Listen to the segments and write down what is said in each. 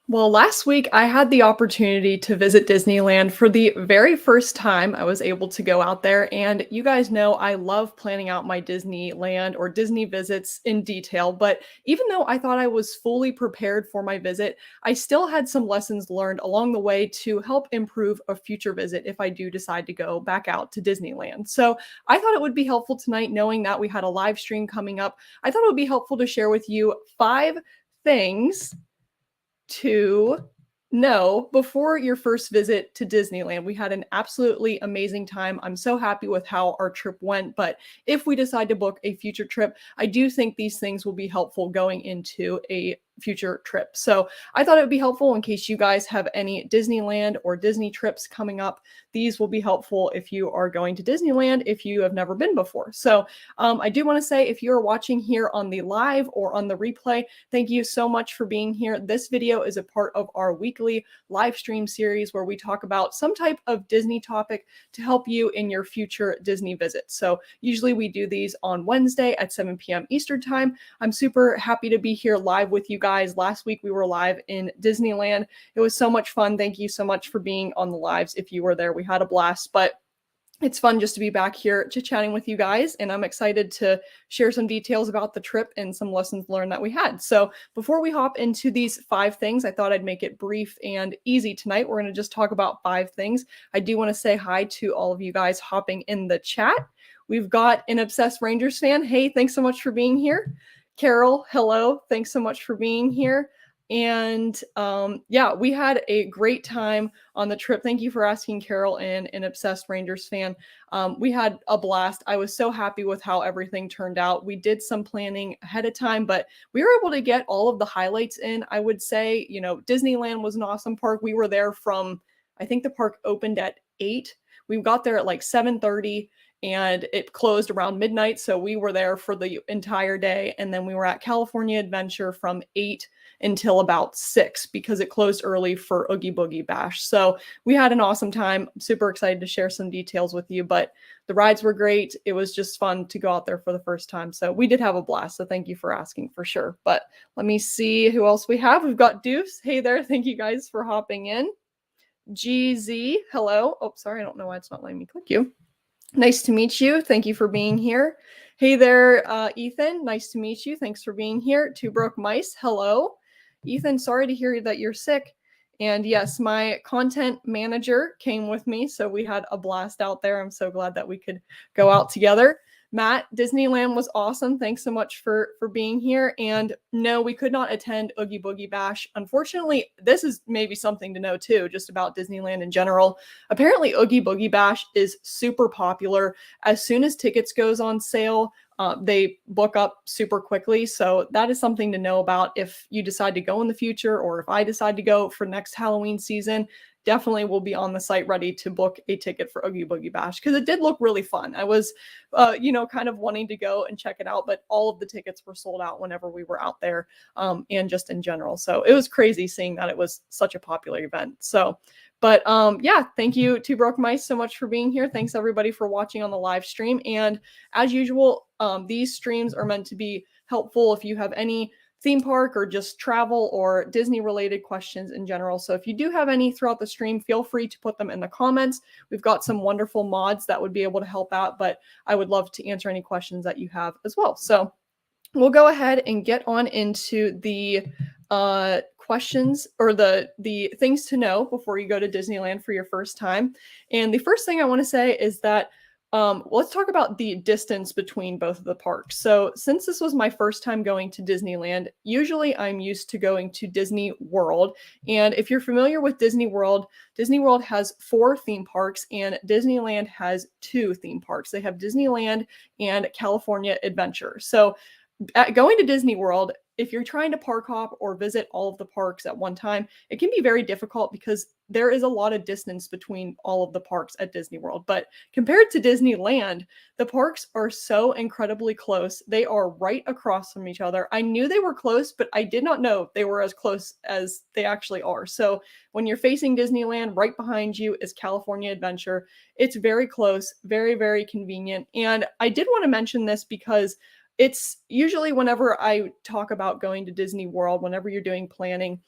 Well, last week I had the opportunity to visit Disneyland for the very first time I was able to go out there. And you guys know I love planning out my Disneyland or Disney visits in detail. But even though I thought I was fully prepared for my visit, I still had some lessons learned along the way to help improve a future visit if I do decide to go back out to Disneyland. So I thought it would be helpful tonight, knowing that we had a live stream coming up. I thought it would be helpful to share with you 5 things to know before your first visit to Disneyland. We had an absolutely amazing time. I'm so happy with how our trip went, but if we decide to book a future trip, I do think these things will be helpful going into a future trip. So I thought it would be helpful in case you guys have any Disneyland or Disney trips coming up. These will be helpful if you are going to Disneyland if you have never been before. So I do want to say, if you're watching here on the live or on the replay, thank you so much for being here. This video is a part of our weekly live stream series where we talk about some type of Disney topic to help you in your future Disney visits. So usually we do these on Wednesday at 7 p.m. Eastern time. I'm super happy to be here live with you guys. Last week we were live in Disneyland. It was so much fun. Thank you so much for being on the lives. If you were there, we had a blast. But it's fun just to be back here chit-chatting with you guys, and I'm excited to share some details about the trip and some lessons learned that we had. So before we hop into these 5 things, I thought I'd make it brief and easy tonight. We're going to just talk about 5 things. I do want to say hi to all of you guys hopping in the chat. We've got an obsessed Rangers fan. Hey, thanks so much for being here. Carol, hello. Thanks so much for being here. And yeah, we had a great time on the trip. Thank you for asking, Carol, and an obsessed Rangers fan. We had a blast. I was so happy with how everything turned out. We did some planning ahead of time, but we were able to get all of the highlights in. I would say, Disneyland was an awesome park. We were there from, I think the park opened at 8. We got there at like 7:30 and it closed around midnight. So we were there for the entire day. And then we were at California Adventure from 8 until about 6 because it closed early for Oogie Boogie Bash. So we had an awesome time. I'm super excited to share some details with you, but the rides were great. It was just fun to go out there for the first time. So we did have a blast. So thank you for asking for sure. But let me see who else we have. We've got Deuce. Hey there. Thank you guys for hopping in. GZ. Hello. Oh, sorry. I don't know why it's not letting me click you. Nice to meet you. Thank you for being here. Hey there, Ethan. Nice to meet you. Thanks for being here. Two Broke Mice. Hello. Ethan, sorry to hear that you're sick. And yes, my content manager came with me, so we had a blast out there. I'm so glad that we could go out together. Matt, Disneyland was awesome. Thanks so much for being here. And no, we could not attend Oogie Boogie Bash. Unfortunately, this is maybe something to know too, just about Disneyland in general. Apparently, Oogie Boogie Bash is super popular. As soon as tickets goes on sale, they book up super quickly. So that is something to know about if you decide to go in the future, or if I decide to go for next Halloween season. Definitely will be on the site ready to book a ticket for Oogie Boogie Bash because it did look really fun. I was, kind of wanting to go and check it out, but all of the tickets were sold out whenever we were out there, and just in general. So it was crazy seeing that it was such a popular event. So, but yeah, thank you to Broke Mice so much for being here. Thanks everybody for watching on the live stream. And as usual, these streams are meant to be helpful if you have any theme park or just travel or Disney related questions in general. So if you do have any throughout the stream, feel free to put them in the comments. We've got some wonderful mods that would be able to help out, but I would love to answer any questions that you have as well. So we'll go ahead and get on into the questions or the things to know before you go to Disneyland for your first time. And the first thing I want to say is that let's talk about the distance between both of the parks. So since this was my first time going to Disneyland, usually I'm used to going to Disney World. And if you're familiar with Disney World has 4 theme parks and Disneyland has 2 theme parks. They have Disneyland and California Adventure. So going to Disney World, if you're trying to park hop or visit all of the parks at one time, it can be very difficult because there is a lot of distance between all of the parks at Disney World. But compared to Disneyland, the parks are so incredibly close. They are right across from each other. I knew they were close, but I did not know they were as close as they actually are. So when you're facing Disneyland, right behind you is California Adventure. It's very close, very, very convenient. And I did want to mention this because it's usually whenever I talk about going to Disney World, whenever you're doing planning,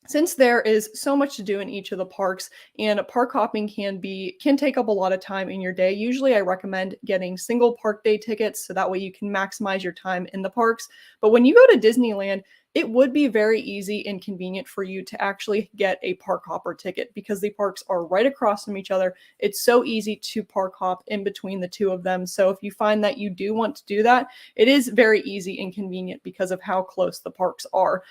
since there is so much to do in each of the parks and park hopping can take up a lot of time in your day, usually I recommend getting single park day tickets so that way you can maximize your time in the parks. But when you go to Disneyland, it would be very easy and convenient for you to actually get a park hopper ticket because the parks are right across from each other. It's so easy to park hop in between the two of them. So if you find that you do want to do that, it is very easy and convenient because of how close the parks are.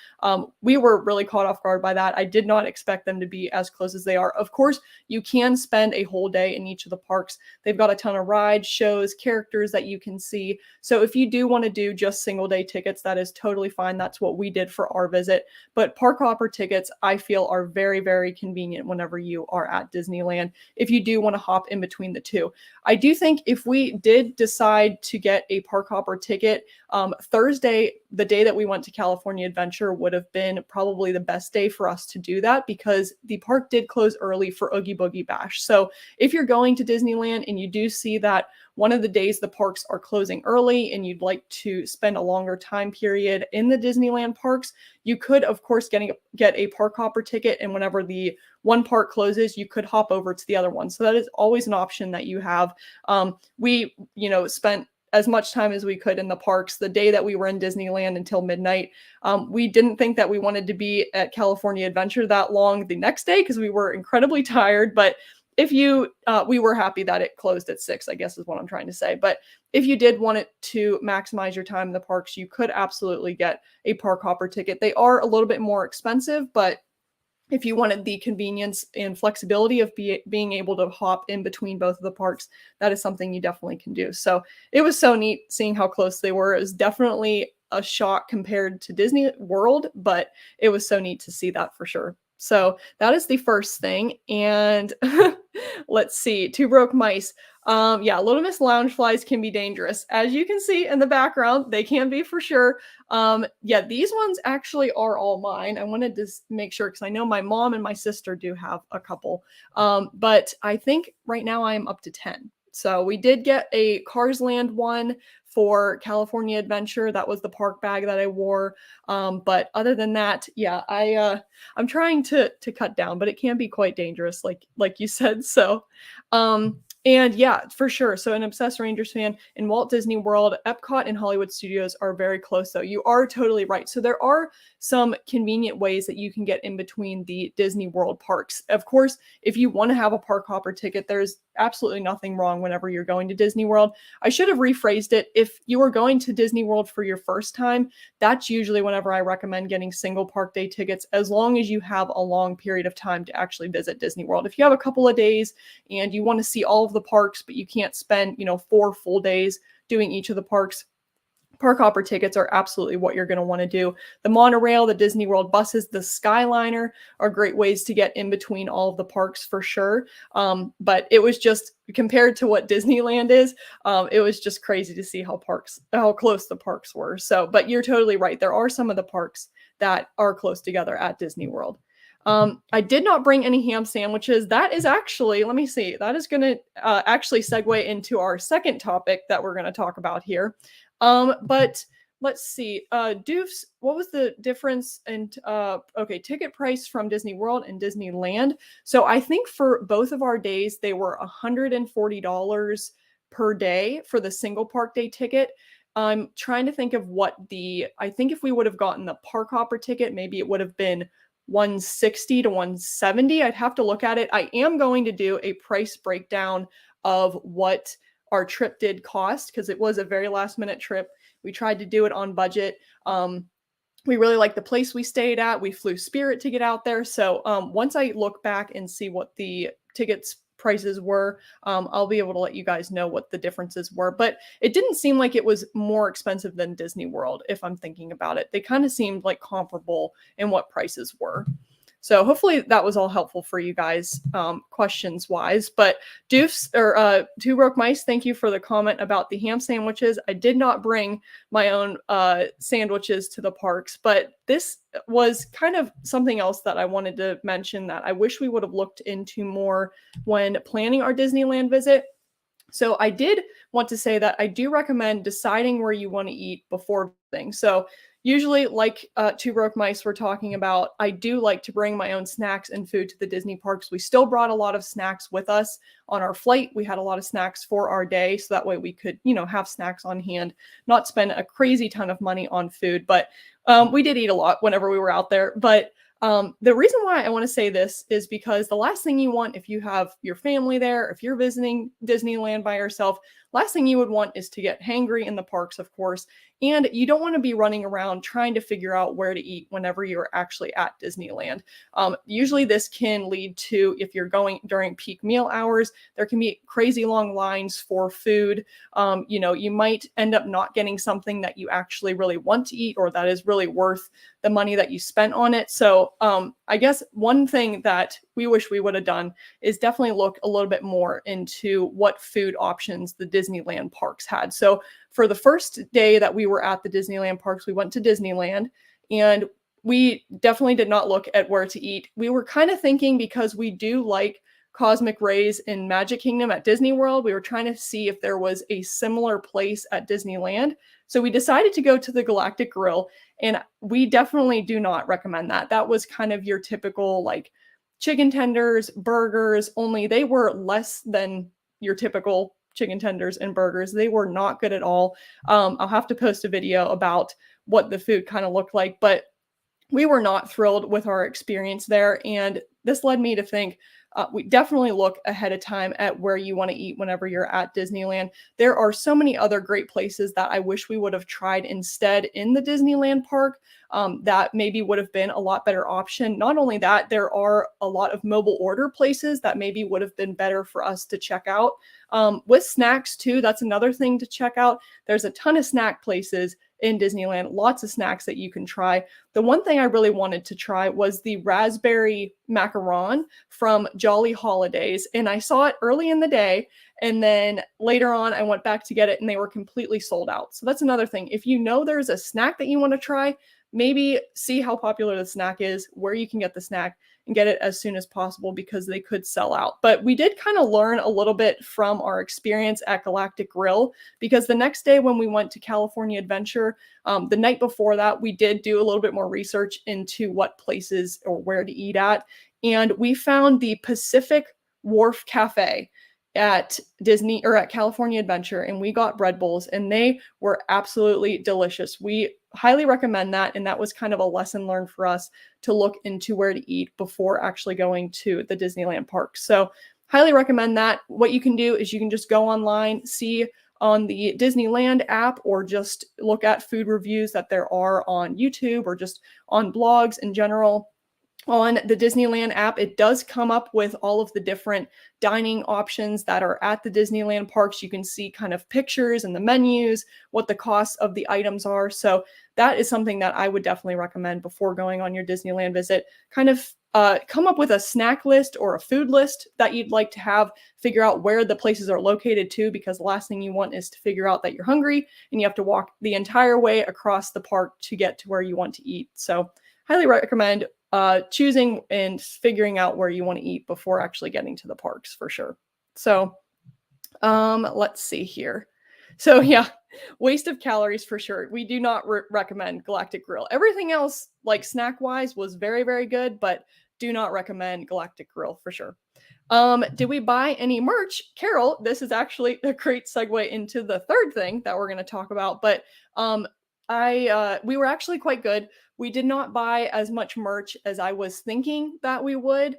We were really caught off guard by that. I did not expect them to be as close as they are. Of course, you can spend a whole day in each of the parks. They've got a ton of rides, shows, characters that you can see. So if you do want to do just single day tickets, that is totally fine. That's what we did for our visit. But park hopper tickets, I feel, are very, very convenient whenever you are at Disneyland if you do want to hop in between the two. I do think if we did decide to get a park hopper ticket, Thursday, the day that we went to California Adventure, would have been probably the best day for us to do that because the park did close early for Oogie Boogie Bash. So if you're going to Disneyland and you do see that one of the days the parks are closing early and you'd like to spend a longer time period in the Disneyland parks, you could, of course, get a park hopper ticket. And whenever the one park closes, you could hop over to the other one. So that is always an option that you have. We, spent as much time as we could in the parks the day that we were in Disneyland until midnight. We didn't think that we wanted to be at California Adventure that long the next day because we were incredibly tired. But we were happy that it closed at 6, I guess is what I'm trying to say. But if you did want it to maximize your time in the parks, you could absolutely get a park hopper ticket. They are a little bit more expensive, but if you wanted the convenience and flexibility of being able to hop in between both of the parks, that is something you definitely can do. So it was so neat seeing how close they were. It was definitely a shock compared to Disney World, but it was so neat to see that for sure. So that is the first thing. And let's see, Two Broke Mice. Yeah, Little Miss Loungeflies can be dangerous. As you can see in the background, they can be for sure. Yeah, these ones actually are all mine. I wanted to make sure because I know my mom and my sister do have a couple. But I think right now I am up to 10. So we did get a Cars Land one for California Adventure. That was the park bag that I wore. But other than that, yeah, I'm trying to cut down, but it can be quite dangerous, like you said. So, and yeah, for sure. So an obsessed Rangers fan in Walt Disney World, Epcot and Hollywood Studios are very close though. You are totally right. So there are some convenient ways that you can get in between the Disney World parks. Of course, if you want to have a park hopper ticket, there's absolutely nothing wrong whenever you're going to Disney World. I should have rephrased it. If you are going to Disney World for your first time, that's usually whenever I recommend getting single park day tickets, as long as you have a long period of time to actually visit Disney World. If you have a couple of days and you want to see all of the parks, but you can't spend, 4 full days doing each of the parks, park hopper tickets are absolutely what you're going to want to do. The monorail, the Disney World buses, the Skyliner are great ways to get in between all of the parks for sure. But it was just, compared to what Disneyland is, it was just crazy to see how close the parks were. So, but you're totally right. There are some of the parks that are close together at Disney World. I did not bring any ham sandwiches. That is actually, let me see, that is going to actually segue into our second topic that we're going to talk about here. But let's see, Doofs, what was the difference in, okay, ticket price from Disney World and Disneyland? So I think for both of our days, they were $140 per day for the single park day ticket. I'm trying to think of I think if we would have gotten the park hopper ticket, maybe it would have been 160 to 170. I'd have to look at it. I am going to do a price breakdown of what our trip did cost because it was a very last minute trip. We tried to do it on budget. We really liked the place we stayed at. We flew Spirit to get out there. So once I look back and see what the tickets prices were, I'll be able to let you guys know what the differences were. But it didn't seem like it was more expensive than Disney World, if I'm thinking about it. They kind of seemed like comparable in what prices were. So hopefully that was all helpful for you guys, questions wise. But Doofs or Two Broke Mice, thank you for the comment about the ham sandwiches. I did not bring my own sandwiches to the parks, but this was kind of something else that I wanted to mention that I wish we would have looked into more when planning our Disneyland visit. So I did want to say that I do recommend deciding where you want to eat before visiting. So usually, like Two Broke Mice were talking about, I do like to bring my own snacks and food to the Disney parks. We still brought a lot of snacks with us on our flight. We had a lot of snacks for our day, so that way we could, have snacks on hand, not spend a crazy ton of money on food. But we did eat a lot whenever we were out there. But the reason why I want to say this is because the last thing you want, if you have your family there, if you're visiting Disneyland by yourself, last thing you would want is to get hangry in the parks, of course. And you don't want to be running around trying to figure out where to eat whenever you're actually at Disneyland. Usually, this can lead to, if you're going during peak meal hours, there can be crazy long lines for food. You might end up not getting something that you actually really want to eat or that is really worth the money that you spent on it. So I guess one thing that we wish we would have done is definitely look a little bit more into what food options the Disneyland parks had. So for the first day that we were at the Disneyland parks, we went to Disneyland, and we definitely did not look at where to eat. We were kind of thinking, because we do like Cosmic Rays in Magic Kingdom at Disney World, we were trying to see if there was a similar place at Disneyland. So we decided to go to the Galactic Grill, and we definitely do not recommend that. That was kind of your typical like chicken tenders, burgers, only they were less than your typical chicken tenders and burgers. They were not good at all. I'll have to post a video about what the food kind of looked like, but we were not thrilled with our experience there. And this led me to think we definitely look ahead of time at where you want to eat whenever you're at Disneyland. There are so many other great places that I wish we would have tried instead in the Disneyland park. That maybe would have been a lot better option. Not only that, there are a lot of mobile order places that maybe would have been better for us to check out. With snacks too, that's another thing to check out. There's a ton of snack places in Disneyland, lots of snacks that you can try. The one thing I really wanted to try was the raspberry macaron from Jolly Holidays, and I saw it early in the day, and then later on I went back to get it and they were completely sold out. So that's another thing. If you know there's a snack that you want to try, maybe see how popular the snack is, where you can get the snack, and get it as soon as possible, because they could sell out. But we did kind of learn a little bit from our experience at Galactic Grill, because the next day when we went to California Adventure, the night before that, we did do a little bit more research into what places or where to eat at. And we found the Pacific Wharf Cafe at Disney or at California Adventure, and we got bread bowls, and they were absolutely delicious. We highly recommend that, and that was kind of a lesson learned for us to look into where to eat before actually going to the Disneyland park. So highly recommend that. What you can do is you can just go online, see on the Disneyland app, or just look at food reviews that there are on YouTube or just on blogs in general. On the Disneyland app, it does come up with all of the different dining options that are at the Disneyland parks. You can see kind of pictures and the menus, what the costs of the items are. So that is something that I would definitely recommend before going on your Disneyland visit. Kind of come up with a snack list or a food list that you'd like to have, figure out where the places are located too, because the last thing you want is to figure out that you're hungry and you have to walk the entire way across the park to get to where you want to eat. So highly recommend choosing and figuring out where you want to eat before actually getting to the parks, for sure. So let's see here. So yeah, waste of calories for sure. We do not recommend Galactic Grill. Everything else, like snack wise, was very, very good, but do not recommend Galactic Grill for sure. Did we buy any merch? Carol, this is actually a great segue into the third thing that we're going to talk about, but we were actually quite good. We did not buy as much merch as I was thinking that we would.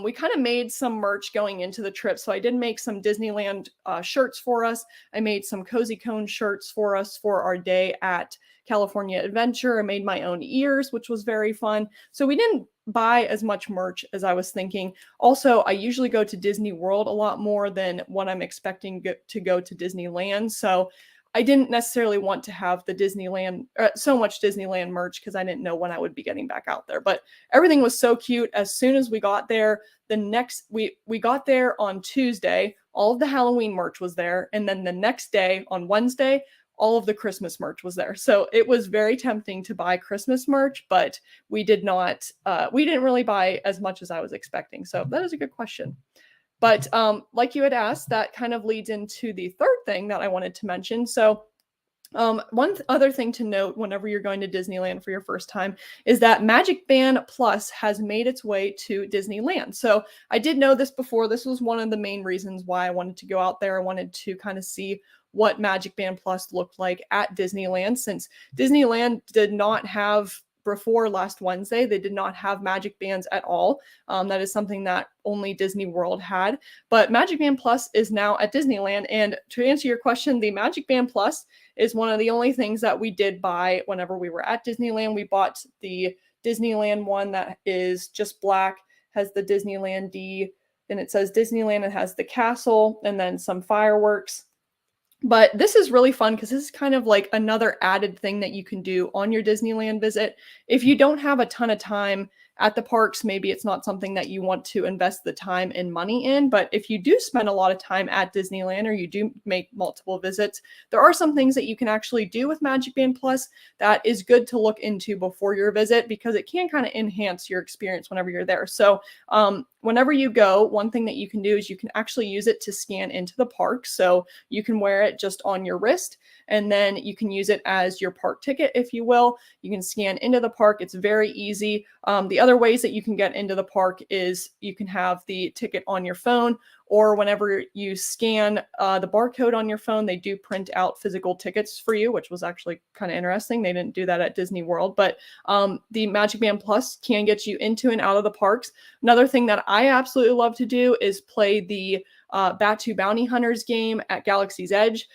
We kind of made some merch going into the trip. So I did make some Disneyland shirts for us. I made some Cozy Cone shirts for us for our day at California Adventure. I made my own ears, which was very fun. So we didn't buy as much merch as I was thinking. Also, I usually go to Disney World a lot more than what I'm expecting to go to Disneyland. So I didn't necessarily want to have the Disneyland, so much Disneyland merch, because I didn't know when I would be getting back out there. But everything was so cute. As soon as we got there, we got there on Tuesday, all of the Halloween merch was there. And then the next day on Wednesday, all of the Christmas merch was there. So it was very tempting to buy Christmas merch, but we didn't really buy as much as I was expecting. So that is a good question. But like you had asked, that kind of leads into the third thing that I wanted to mention. So Other thing to note whenever you're going to Disneyland for your first time is that MagicBand Plus has made its way to Disneyland. So I did know this before. This was one of the main reasons why I wanted to go out there. I wanted to kind of see what MagicBand Plus looked like at Disneyland, since Disneyland did not have, before last Wednesday, they did not have Magic Bands at all. That is something that only Disney World had. But Magic Band Plus is now at Disneyland. And to answer your question, the Magic Band Plus is one of the only things that we did buy whenever we were at Disneyland. We bought the Disneyland one that is just black, has the Disneyland D, and it says Disneyland. It has the castle and then some fireworks. But this is really fun because this is kind of like another added thing that you can do on your Disneyland visit. If you don't have a ton of time at the parks, maybe it's not something that you want to invest the time and money in. But if you do spend a lot of time at Disneyland, or you do make multiple visits, there are some things that you can actually do with Magic Band Plus that is good to look into before your visit, because it can kind of enhance your experience whenever you're there. So whenever you go, one thing that you can do is you can actually use it to scan into the park. So you can wear it just on your wrist, and then you can use it as your park ticket, if you will. You can scan into the park. It's very easy. The other ways that you can get into the park is you can have the ticket on your phone, or whenever you scan the barcode on your phone, they do print out physical tickets for you, which was actually kind of interesting. They didn't do that at Disney World, but the Magic Band Plus can get you into and out of the parks. Another thing that I absolutely love to do is play the Batu Bounty Hunters game at Galaxy's Edge.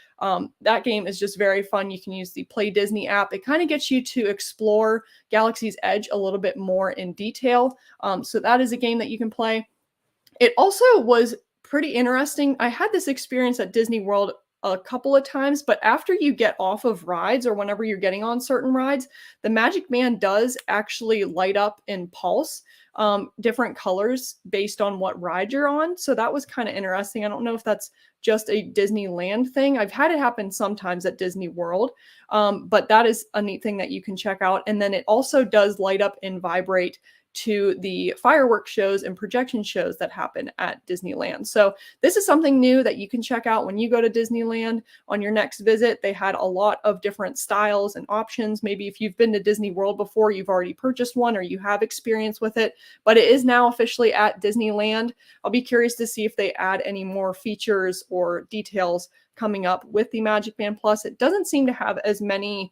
That game is just very fun. You can use the Play Disney app. It kind of gets you to explore Galaxy's Edge a little bit more in detail. So that is a game that you can play. It also was pretty interesting. I had this experience at Disney World a couple of times, but after you get off of rides, or whenever you're getting on certain rides, the Magic Band does actually light up and pulse different colors based on what ride you're on. So that was kind of interesting. I don't know if that's just a Disneyland thing. I've had it happen sometimes at Disney World, but that is a neat thing that you can check out. And then it also does light up and vibrate to the fireworks shows and projection shows that happen at Disneyland. So this is something new that you can check out when you go to Disneyland on your next visit. They had a lot of different styles and options. Maybe if you've been to Disney World before, you've already purchased one, or you have experience with it, but it is now officially at Disneyland. I'll be curious to see if they add any more features or details coming up with the Magic Band Plus. It doesn't seem to have as many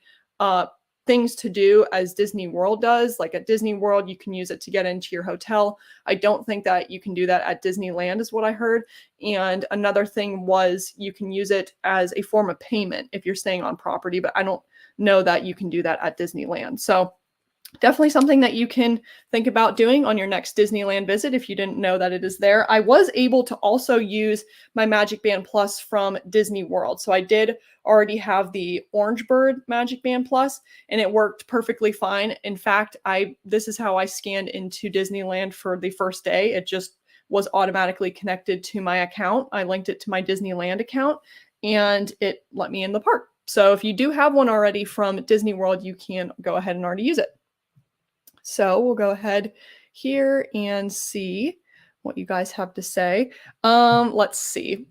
things to do as Disney World does. Like at Disney World, you can use it to get into your hotel. I don't think that you can do that at Disneyland, is what I heard. And another thing was you can use it as a form of payment if you're staying on property, but I don't know that you can do that at Disneyland. So definitely something that you can think about doing on your next Disneyland visit if you didn't know that it is there. I was able to also use my Magic Band Plus from Disney World. So I did already have the Orange Bird Magic Band Plus, and it worked perfectly fine. In fact, this is how I scanned into Disneyland for the first day. It just was automatically connected to my account. I linked it to my Disneyland account, and it let me in the park. So if you do have one already from Disney World, you can go ahead and already use it. So we'll go ahead here and see what you guys have to say. Let's see.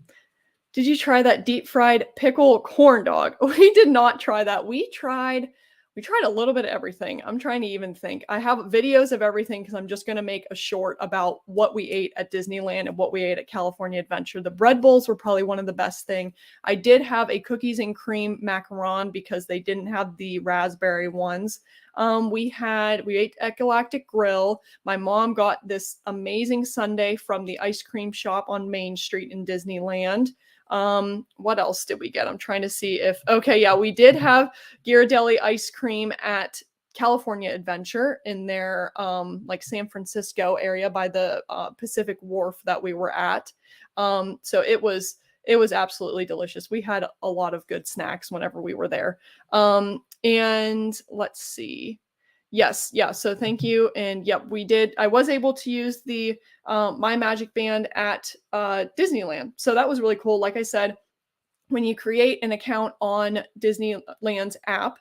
Did you try that deep fried pickle corn dog? We did not try that. We tried a little bit of everything. I'm trying to even think. I have videos of everything because I'm just going to make a short about what we ate at Disneyland and what we ate at California Adventure. The bread bowls were probably one of the best thing. I did have a cookies and cream macaron because they didn't have the raspberry ones. We ate at Galactic Grill. My mom got this amazing sundae from the ice cream shop on Main Street in Disneyland. What else did we get? I'm trying to see okay, yeah, we did have Ghirardelli ice cream at California Adventure in their like San Francisco area by the Pacific Wharf that we were at. So it was absolutely delicious. We had a lot of good snacks whenever we were there. And let's see. Yes, yeah. So thank you. And yep, we did. I was able to use the my Magic Band at Disneyland. So that was really cool. Like I said, when you create an account on Disneyland's app,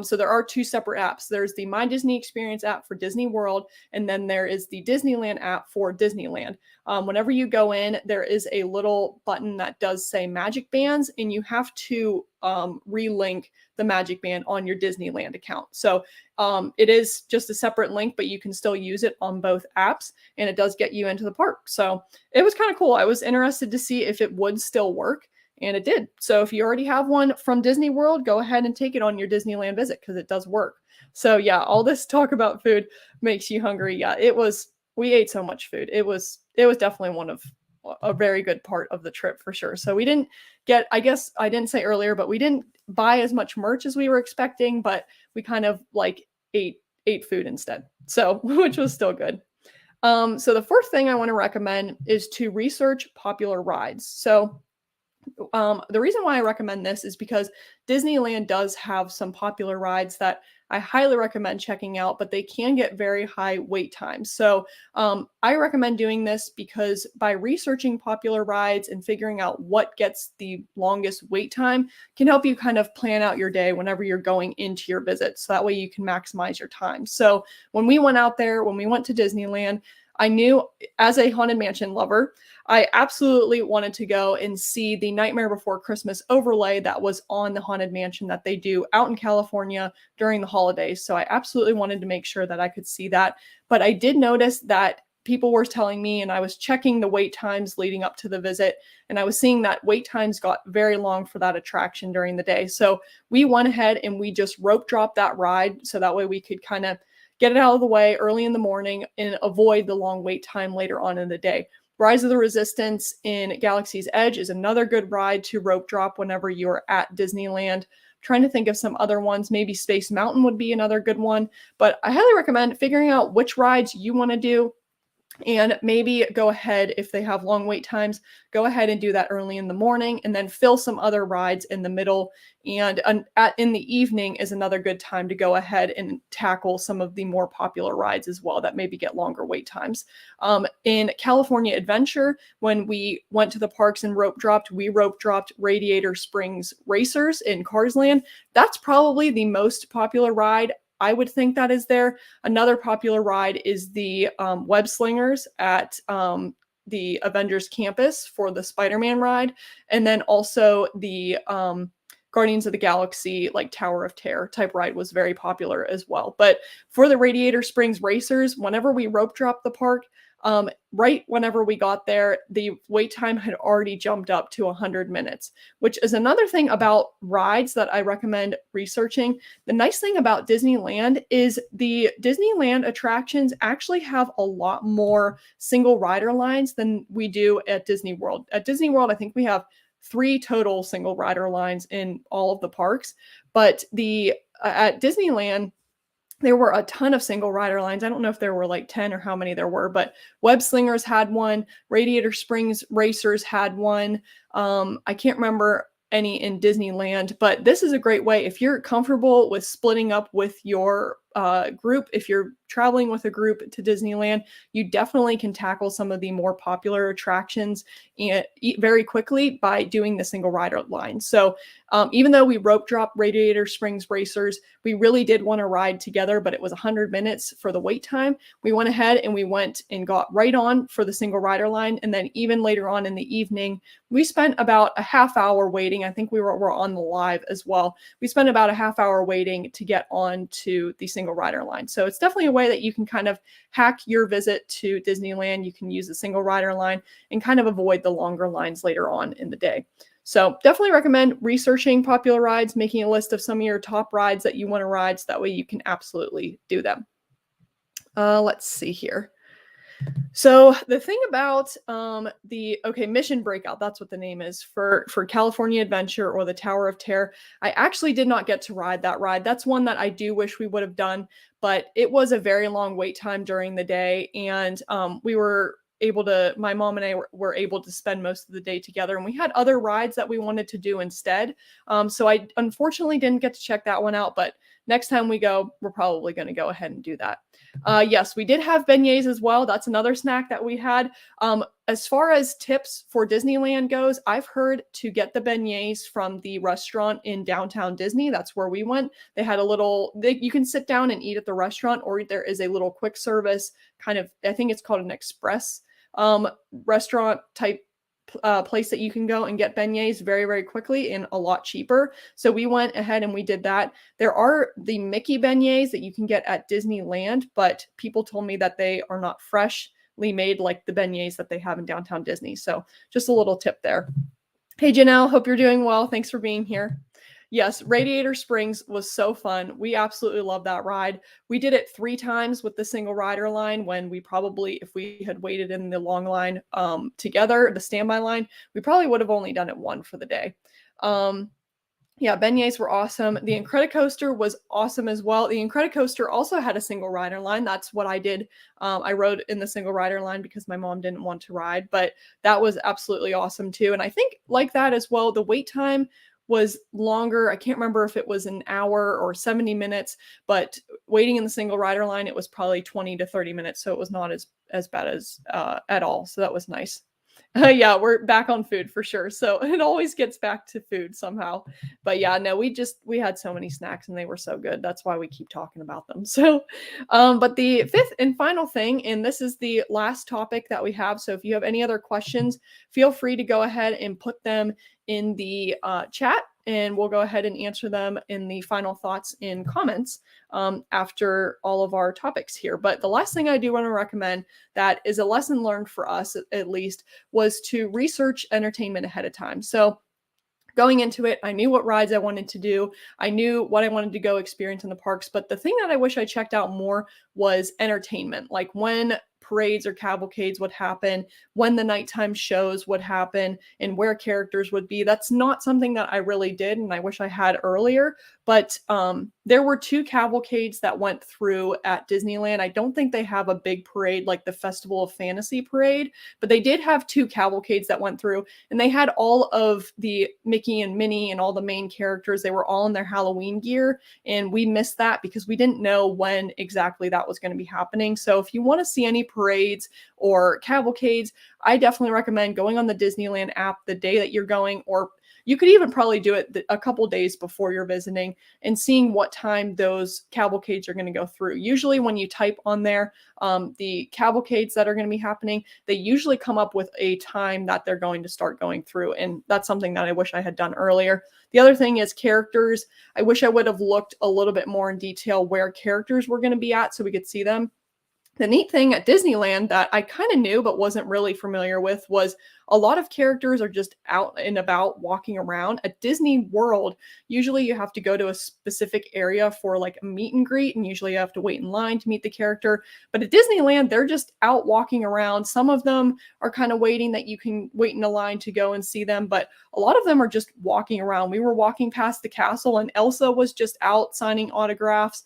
so there are two separate apps. There's the My Disney Experience app for Disney World, and then there is the Disneyland app for Disneyland. Whenever you go in, there is a little button that does say Magic Bands, and you have to relink the Magic Band on your Disneyland account. So it is just a separate link, but you can still use it on both apps, and it does get you into the park. So it was kind of cool. I was interested to see if it would still work. And it did. So if you already have one from Disney World, go ahead and take it on your Disneyland visit because it does work. So yeah, all this talk about food makes you hungry. Yeah, we ate so much food. It was definitely one of a very good part of the trip for sure. So we didn't get, I guess I didn't say earlier, but we didn't buy as much merch as we were expecting, but we kind of like ate food instead. So, which was still good. So the first thing I want to recommend is to research popular rides. So the reason why I recommend this is because Disneyland does have some popular rides that I highly recommend checking out, but they can get very high wait times. So I recommend doing this because by researching popular rides and figuring out what gets the longest wait time can help you kind of plan out your day whenever you're going into your visit. So that way you can maximize your time. So when we went out there, when we went to Disneyland, I knew as a Haunted Mansion lover, I absolutely wanted to go and see the Nightmare Before Christmas overlay that was on the Haunted Mansion that they do out in California during the holidays. So I absolutely wanted to make sure that I could see that. But I did notice that people were telling me, and I was checking the wait times leading up to the visit, and I was seeing that wait times got very long for that attraction during the day. So we went ahead and we just rope dropped that ride so that way we could kind of get it out of the way early in the morning and avoid the long wait time later on in the day. Rise of the Resistance in Galaxy's Edge is another good ride to rope drop whenever you're at Disneyland. I'm trying to think of some other ones. Maybe Space Mountain would be another good one. But I highly recommend figuring out which rides you want to do. And maybe go ahead, if they have long wait times, go ahead and do that early in the morning and then fill some other rides in the middle. And in the evening is another good time to go ahead and tackle some of the more popular rides as well that maybe get longer wait times. In California Adventure, when we went to the parks and we rope dropped Radiator Springs Racers in Cars Land. That's probably the most popular ride. I would think that is there. Another popular ride is the Web Slingers at the Avengers Campus for the Spider-Man ride. And then also the Guardians of the Galaxy, like Tower of Terror type ride was very popular as well. But for the Radiator Springs Racers, whenever we rope dropped the park, right whenever we got there, the wait time had already jumped up to 100 minutes, which is another thing about rides that I recommend researching. The nice thing about Disneyland is the Disneyland attractions actually have a lot more single rider lines than we do at Disney World. At Disney World, I think we have 3 total single rider lines in all of the parks, but at Disneyland, there were a ton of single rider lines. I don't know if there were like 10 or how many there were, but Web Slingers had one. Radiator Springs Racers had one. I can't remember any in Disneyland, but this is a great way if you're comfortable with splitting up with your group. If you're traveling with a group to Disneyland, you definitely can tackle some of the more popular attractions very quickly by doing the single rider line. So even though we rope dropped Radiator Springs Racers, we really did want to ride together, but it was 100 minutes for the wait time. We went ahead and we went and got right on for the single rider line. And then even later on in the evening, we spent about a half hour waiting. I think we were on the live as well. We spent about a half hour waiting to get on to the single rider line. So it's definitely a way that you can kind of hack your visit to Disneyland. You can use the single rider line and kind of avoid the longer lines later on in the day. So definitely recommend researching popular rides, making a list of some of your top rides that you want to ride so that way you can absolutely do them. Let's see here. So the thing about Mission Breakout, that's what the name is for California Adventure or the Tower of Terror. I actually did not get to ride that ride. That's one that I do wish we would have done, but it was a very long wait time during the day, and my mom and I were able to spend most of the day together, and we had other rides that we wanted to do instead. So I unfortunately didn't get to check that one out, but next time we go, we're probably going to go ahead and do that. Yes, we did have beignets as well. That's another snack that we had. As far as tips for Disneyland goes, I've heard to get the beignets from the restaurant in downtown Disney. That's where we went. They had a little, you can sit down and eat at the restaurant, or there is a little quick service kind of, I think it's called an express restaurant type place that you can go and get beignets very, very quickly and a lot cheaper. So we went ahead and we did that. There are the Mickey beignets that you can get at Disneyland, but people told me that they are not freshly made like the beignets that they have in downtown Disney. So just a little tip there. Hey, Janelle, hope you're doing well. Thanks for being here. Yes, Radiator Springs was so fun. We absolutely loved that ride. We did it 3 times with the single rider line when we probably, if we had waited in the long line together, the standby line, we probably would have only done it 1 for the day. Yeah, beignets were awesome. The Incredicoaster was awesome as well. The Incredicoaster also had a single rider line. That's what I did. I rode in the single rider line because my mom didn't want to ride, but that was absolutely awesome too. And I think like that as well, the wait time was longer. I can't remember if it was an hour or 70 minutes, but waiting in the single rider line, it was probably 20 to 30 minutes. So it was not as bad as at all. So that was nice. Yeah, we're back on food for sure. So it always gets back to food somehow. But yeah, no, we had so many snacks and they were so good. That's why we keep talking about them. So, but the 5th and final thing, and this is the last topic that we have. So if you have any other questions, feel free to go ahead and put them in the chat, and we'll go ahead and answer them in the final thoughts and comments after all of our topics here. But the last thing I do want to recommend that is a lesson learned for us, at least, was to research entertainment ahead of time. So going into it, I knew what rides I wanted to do. I knew what I wanted to go experience in the parks. But the thing that I wish I checked out more was entertainment, like when parades or cavalcades would happen, when the nighttime shows would happen, and where characters would be. That's not something that I really did, and I wish I had earlier. But there were 2 cavalcades that went through at Disneyland. I don't think they have a big parade like the Festival of Fantasy parade, but they did have 2 cavalcades that went through, and they had all of the Mickey and Minnie and all the main characters. They were all in their Halloween gear, and we missed that because we didn't know when exactly that was going to be happening. So if you want to see any parades or cavalcades, I definitely recommend going on the Disneyland app the day that you're going, or you could even probably do it a couple days before you're visiting and seeing what time those cavalcades are going to go through. Usually when you type on there the cavalcades that are going to be happening, they usually come up with a time that they're going to start going through. And that's something that I wish I had done earlier. The other thing is characters. I wish I would have looked a little bit more in detail where characters were going to be at so we could see them. The neat thing at Disneyland that I kind of knew but wasn't really familiar with was a lot of characters are just out and about walking around. At Disney World, usually you have to go to a specific area for like a meet and greet, and usually you have to wait in line to meet the character. But at Disneyland, they're just out walking around. Some of them are kind of waiting that you can wait in a line to go and see them, but a lot of them are just walking around. We were walking past the castle and Elsa was just out signing autographs.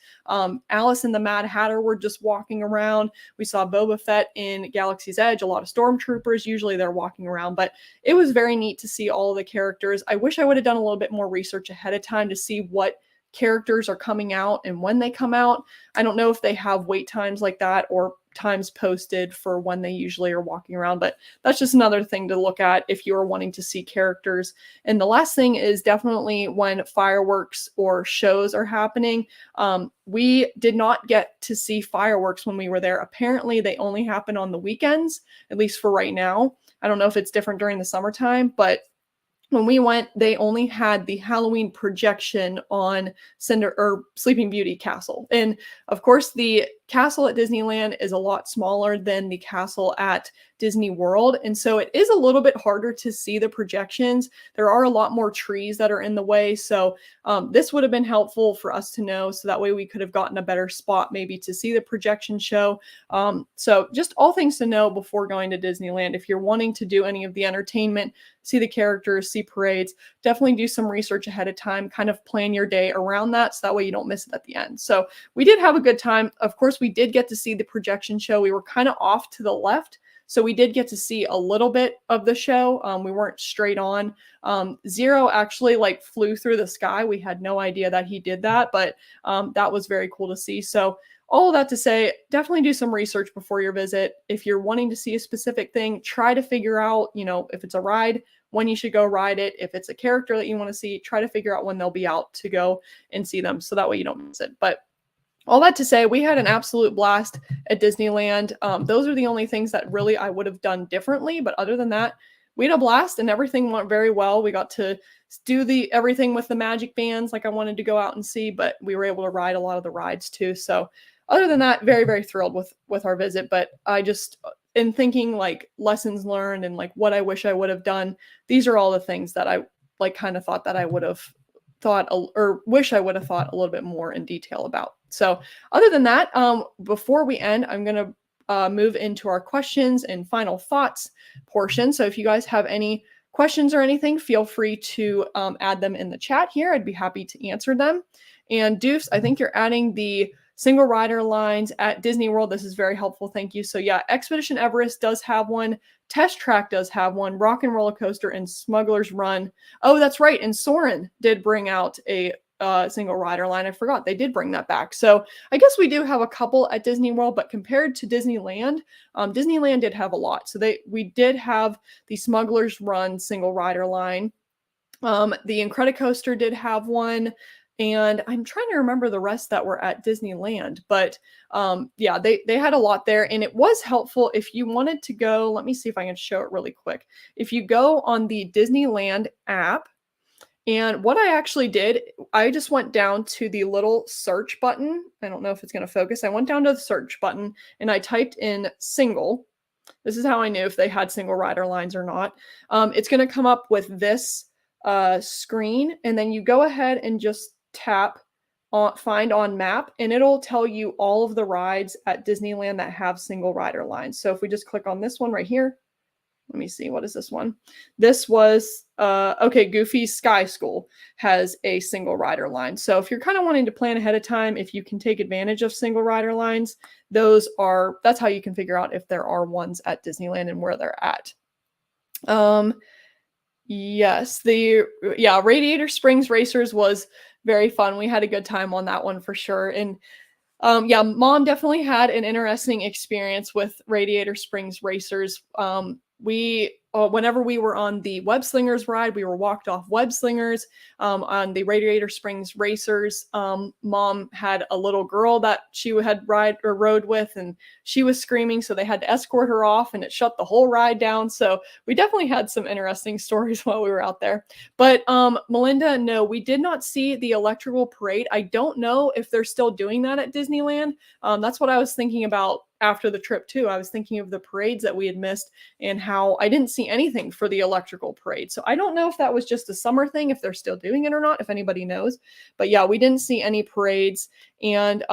Alice and the Mad Hatter were just walking around. We saw Boba Fett in Galaxy's Edge, a lot of stormtroopers. Usually they're walking around, but it was very neat to see all of the characters. I wish I would have done a little bit more research ahead of time to see what characters are coming out and when they come out. I don't know if they have wait times like that or times posted for when they usually are walking around, but that's just another thing to look at if you are wanting to see characters. And the last thing is definitely when fireworks or shows are happening. We did not get to see fireworks when we were there. Apparently they only happen on the weekends, at least for right now. I don't know if it's different during the summertime, but when we went, they only had the Halloween projection on Sleeping Beauty Castle. And of course, the castle at Disneyland is a lot smaller than the castle at Disney World. And so it is a little bit harder to see the projections. There are a lot more trees that are in the way. So this would have been helpful for us to know. So that way we could have gotten a better spot maybe to see the projection show. So just all things to know before going to Disneyland. If you're wanting to do any of the entertainment, see the characters, see parades, definitely do some research ahead of time, kind of plan your day around that. So that way you don't miss it at the end. So we did have a good time. Of course, we did get to see the projection show. We were kind of off to the left, So we did get to see a little bit of the show. We weren't straight on. Zero actually like flew through the sky. We had no idea that he did that, but that was very cool to see. So all of that to say, definitely do some research before your visit. If you're wanting to see a specific thing, try to figure out, if it's a ride, when you should go ride it. If it's a character that you want to see, try to figure out when they'll be out to go and see them. So that way you don't miss it. But all that to say, we had an absolute blast at Disneyland. Those are the only things that really I would have done differently. But other than that, we had a blast and everything went very well. We got to do everything with the magic bands like I wanted to go out and see, but we were able to ride a lot of the rides too. So other than that, very, very thrilled with our visit. But I just, in thinking like lessons learned and like what I wish I would have done, these are all the things that I like kind of thought that I would have thought or wish I would have thought a little bit more in detail about. So other than that, before we end, I'm going to move into our questions and final thoughts portion. So if you guys have any questions or anything, feel free to add them in the chat here. I'd be happy to answer them. And Doofs, I think you're adding the single rider lines at Disney World. This is very helpful. Thank you. So yeah, Expedition Everest does have one. Test Track does have one. Rock and Roller Coaster and Smuggler's Run. Oh, that's right. And Soarin' did bring out a single rider line. I forgot they did bring that back. So I guess we do have a couple at Disney World, but compared to Disneyland, Disneyland did have a lot. So we did have the Smuggler's Run single rider line. The Incredicoaster did have one. And I'm trying to remember the rest that were at Disneyland, but yeah, they had a lot there, and it was helpful if you wanted to go. Let me see if I can show it really quick. If you go on the Disneyland app, and what I actually did, I just went down to the little search button. I don't know if it's going to focus. I went down to the search button and I typed in single. This is how I knew if they had single rider lines or not. It's going to come up with this screen, and then you go ahead and just tap on find on map, and it'll tell you all of the rides at Disneyland that have single rider lines. So if we just click on this one right here, let me see, what is this one? This was okay, Goofy's Sky School has a single rider line. So if you're kind of wanting to plan ahead of time, if you can take advantage of single rider lines, that's how you can figure out if there are ones at Disneyland and where they're at. Yes, Radiator Springs Racers was very fun. We had a good time on that one for sure. And yeah, Mom definitely had an interesting experience with Radiator Springs Racers. Whenever we were on the Web Slingers ride, we were walked off Web Slingers. On the Radiator Springs Racers, Mom had a little girl that she had rode with, and she was screaming, so they had to escort her off, and it shut the whole ride down. So we definitely had some interesting stories while we were out there. But Melinda, no, we did not see the electrical parade. I don't know if they're still doing that at Disneyland. That's what I was thinking about after the trip too. I was thinking of the parades that we had missed and how I didn't see anything for the electrical parade. So I don't know if that was just a summer thing, if they're still doing it or not, if anybody knows. But yeah, we didn't see any parades. And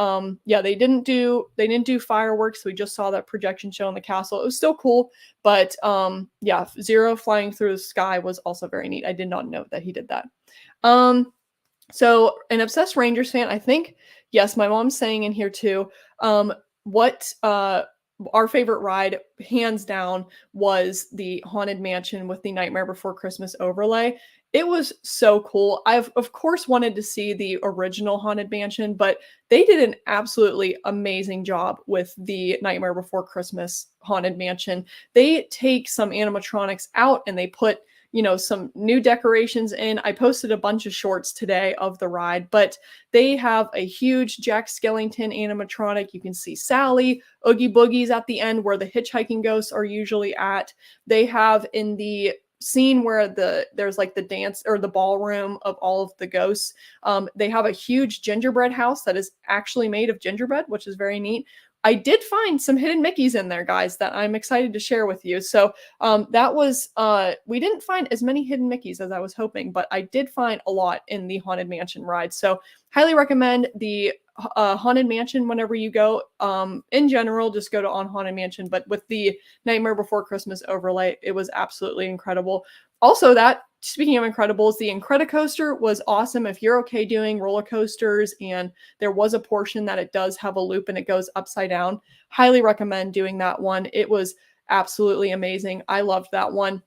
yeah, they didn't do fireworks. We just saw that projection show in the castle. It was still cool. But yeah, Zero flying through the sky was also very neat. I did not know that he did that. So an obsessed Rangers fan, I think, yes, my mom's saying in here too, what our favorite ride, hands down, was the Haunted Mansion with the Nightmare Before Christmas overlay. It was so cool. I've, of course, wanted to see the original Haunted Mansion, but they did an absolutely amazing job with the Nightmare Before Christmas Haunted Mansion. They take some animatronics out and they put some new decorations in. I posted a bunch of shorts today of the ride, but they have a huge Jack Skellington animatronic. You can see Sally, Oogie Boogie's at the end where the hitchhiking ghosts are usually at. They have in the scene where there's like the dance or the ballroom of all of the ghosts. They have a huge gingerbread house that is actually made of gingerbread, which is very neat. I did find some hidden Mickeys in there, guys, that I'm excited to share with you. So that was, we didn't find as many hidden Mickeys as I was hoping, but I did find a lot in the Haunted Mansion ride. So highly recommend the Haunted Mansion whenever you go. In general, just go to On Haunted Mansion, but with the Nightmare Before Christmas overlay, it was absolutely incredible. Also, speaking of Incredibles, the Incredicoaster was awesome. If you're okay doing roller coasters and there was a portion that it does have a loop and it goes upside down, highly recommend doing that one. It was absolutely amazing. I loved that one.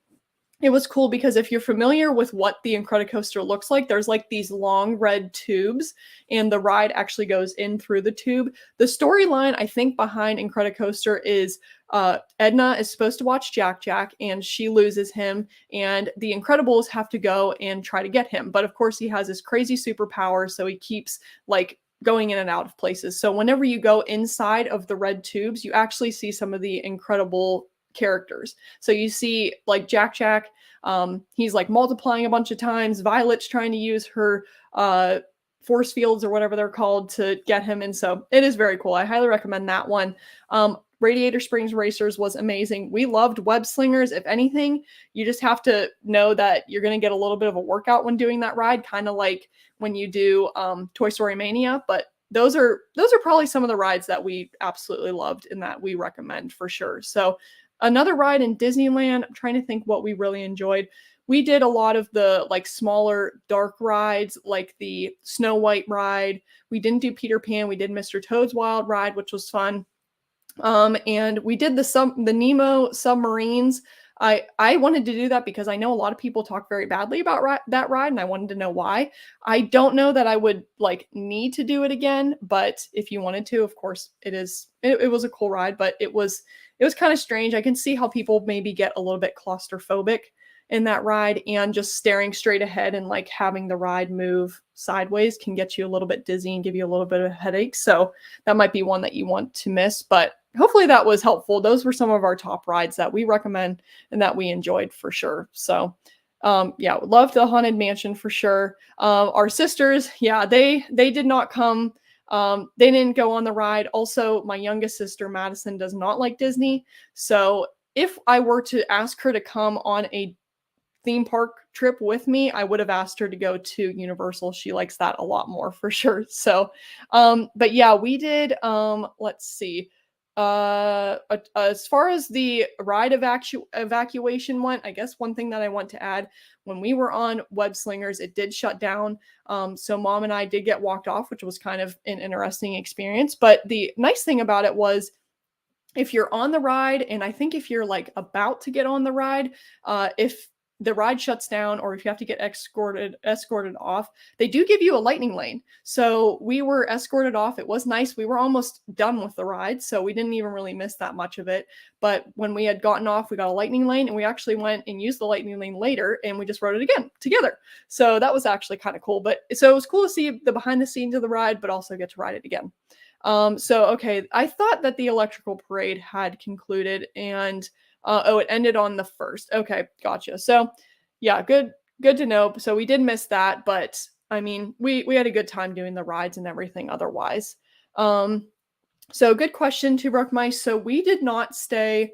It was cool because if you're familiar with what the Incredicoaster looks like, there's like these long red tubes, and the ride actually goes in through the tube. The storyline, I think, behind Incredicoaster is Edna is supposed to watch Jack Jack, and she loses him, and the Incredibles have to go and try to get him. But of course, he has this crazy superpower, so he keeps like going in and out of places. So whenever you go inside of the red tubes, you actually see some of the incredible characters. So you see like Jack Jack, he's like multiplying a bunch of times. Violet's trying to use her force fields or whatever they're called to get him. And so it is very cool. I highly recommend that one. Radiator Springs Racers was amazing. We loved Web Slingers. If anything, you just have to know that you're going to get a little bit of a workout when doing that ride, kind of like when you do Toy Story Mania. But those are probably some of the rides that we absolutely loved and that we recommend for sure. So another ride in Disneyland, I'm trying to think what we really enjoyed. We did a lot of the like smaller dark rides, like the Snow White ride. We didn't do Peter Pan. We did Mr. Toad's Wild Ride, which was fun. And we did the Nemo submarines. I wanted to do that because I know a lot of people talk very badly about that ride, and I wanted to know why. I don't know that I would like need to do it again, but if you wanted to, of course, it was a cool ride, but it was kind of strange. I can see how people maybe get a little bit claustrophobic in that ride, and just staring straight ahead and like having the ride move sideways can get you a little bit dizzy and give you a little bit of a headache. So that might be one that you want to miss, but hopefully that was helpful. Those were some of our top rides that we recommend and that we enjoyed for sure. So yeah, loved the Haunted Mansion for sure. Our sisters, yeah, they did not come. They didn't go on the ride. Also, my youngest sister, Madison, does not like Disney. So if I were to ask her to come on a theme park trip with me, I would have asked her to go to Universal. She likes that a lot more for sure. So, but yeah, we did, let's see. As far as the ride evacuation went, I guess one thing that I want to add, when we were on Web Slingers, it did shut down. So mom and I did get walked off, which was kind of an interesting experience. But the nice thing about it was, if you're on the ride, and I think if you're like about to get on the ride, if the ride shuts down or if you have to get escorted off, they do give you a lightning lane. So we were escorted off. It was nice. We were almost done with the ride, so we didn't even really miss that much of it. But when we had gotten off, we got a lightning lane, and we actually went and used the lightning lane later, and we just rode it again together. So that was actually kind of cool. But so it was cool to see the behind the scenes of the ride, but also get to ride it again. So okay, I thought that the electrical parade had concluded, and oh, it ended on the 1st. Okay, gotcha. So yeah, good to know. So we did miss that, but I mean, we had a good time doing the rides and everything otherwise. So good question, Two Broke Mice. So we did not stay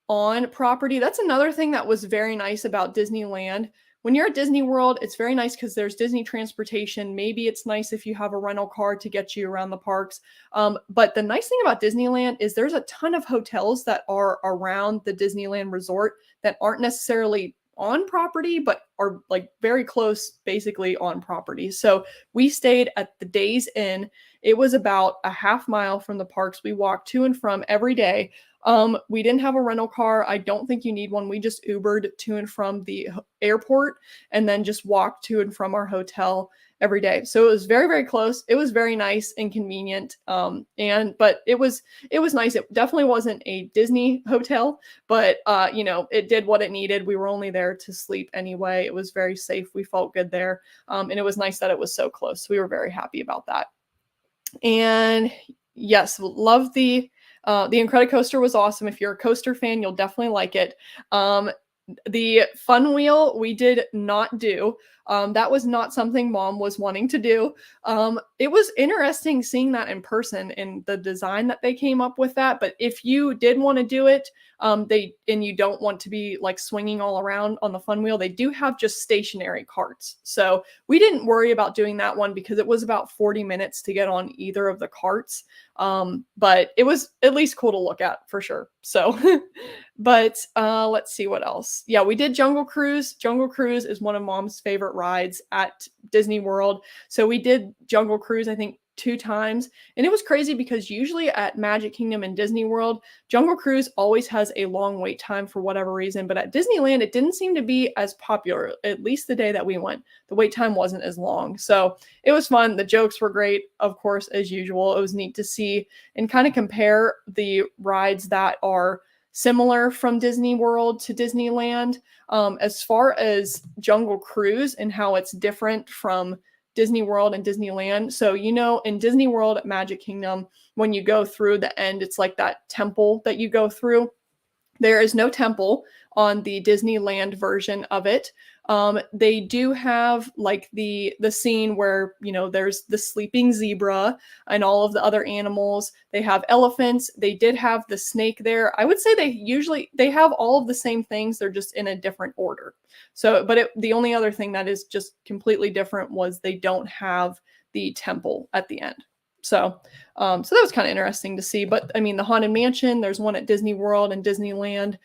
on property. That's another thing that was very nice about Disneyland. When you're at Disney World, it's very nice because there's Disney transportation. Maybe it's nice if you have a rental car to get you around the parks. But the nice thing about Disneyland is there's a ton of hotels that are around the Disneyland Resort that aren't necessarily on property, but are like very close, basically on property. So we stayed at the Days Inn. It was about a half mile from the parks. We walked to and from every day. We didn't have a rental car. I don't think you need one. We just Ubered to and from the airport and then just walked to and from our hotel every day. So it was very, very close. It was very nice and convenient. But it was nice. It definitely wasn't a Disney hotel, but it did what it needed. We were only there to sleep anyway. It was very safe. We felt good there. And it was nice that it was so close. We were very happy about that. And yes, love the Incredicoaster was awesome. If you're a coaster fan, you'll definitely like it. The fun wheel we did not do. That was not something mom was wanting to do. It was interesting seeing that in person and the design that they came up with that. But if you did want to do it, and you don't want to be like swinging all around on the fun wheel, they do have just stationary carts. So we didn't worry about doing that one because it was about 40 minutes to get on either of the carts. But it was at least cool to look at for sure. So, but let's see what else. Yeah, we did Jungle Cruise. Jungle Cruise is one of mom's favorite rides at Disney World. So we did Jungle Cruise, I think 2 times, and it was crazy because usually at Magic Kingdom and Disney World, Jungle Cruise always has a long wait time for whatever reason, but at Disneyland, it didn't seem to be as popular, at least the day that we went. The wait time wasn't as long, so it was fun. The jokes were great, of course, as usual. It was neat to see and kind of compare the rides that are similar from Disney World to Disneyland. As far as Jungle Cruise and how it's different from Disney World and Disneyland. So, in Disney World at Magic Kingdom, when you go through the end, it's like that temple that you go through. There is no temple on the Disneyland version of it. They do have like the scene where, there's the sleeping zebra and all of the other animals. They have elephants. They did have the snake there. I would say they have all of the same things. They're just in a different order. So, but the only other thing that is just completely different was they don't have the temple at the end. So that was kind of interesting to see. But I mean, the Haunted Mansion, there's one at Disney World and Disneyland.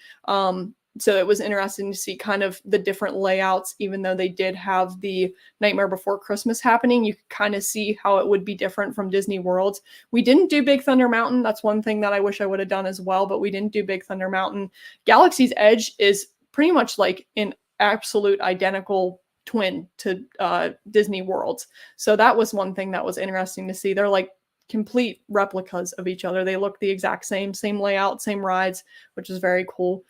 So it was interesting to see kind of the different layouts, even though they did have the Nightmare Before Christmas happening. You could kind of see how it would be different from Disney World. We didn't do Big Thunder Mountain. That's one thing that I wish I would have done as well, but we didn't do Big Thunder Mountain. Galaxy's Edge is pretty much like an absolute identical twin to Disney World. So that was one thing that was interesting to see. They're like complete replicas of each other. They look the exact same layout, same rides, which is very cool.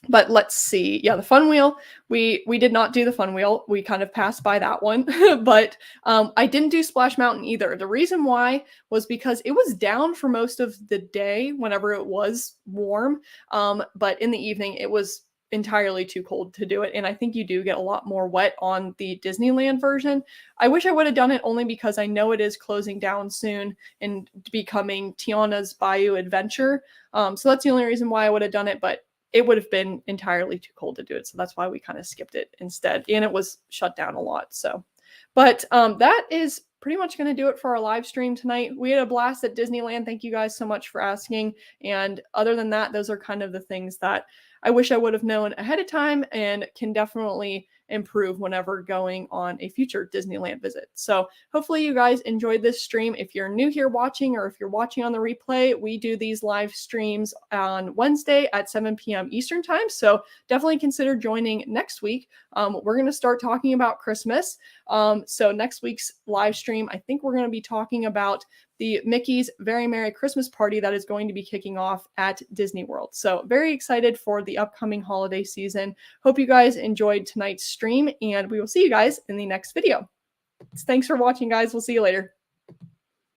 But let's see. Yeah, the Fun Wheel. We did not do the Fun Wheel. We kind of passed by that one. But I didn't do Splash Mountain either. The reason why was because it was down for most of the day whenever it was warm. But in the evening, it was entirely too cold to do it. And I think you do get a lot more wet on the Disneyland version. I wish I would have done it only because I know it is closing down soon and becoming Tiana's Bayou Adventure. So that's the only reason why I would have done it. But it would have been entirely too cold to do it. So that's why we kind of skipped it instead. And it was shut down a lot. So, but that is pretty much going to do it for our live stream tonight. We had a blast at Disneyland. Thank you guys so much for asking. And other than that, those are kind of the things that I wish I would have known ahead of time and can definitely improve whenever going on a future Disneyland visit. So hopefully you guys enjoyed this stream. If you're new here watching or if you're watching on the replay, we do these live streams on Wednesday at 7 p.m. Eastern time. So definitely consider joining next week. We're going to start talking about Christmas. So next week's live stream, I think we're going to be talking about the Mickey's Very Merry Christmas Party that is going to be kicking off at Disney World. So very excited for the upcoming holiday season. Hope you guys enjoyed tonight's stream, and we will see you guys in the next video. Thanks for watching, guys. We'll see you later.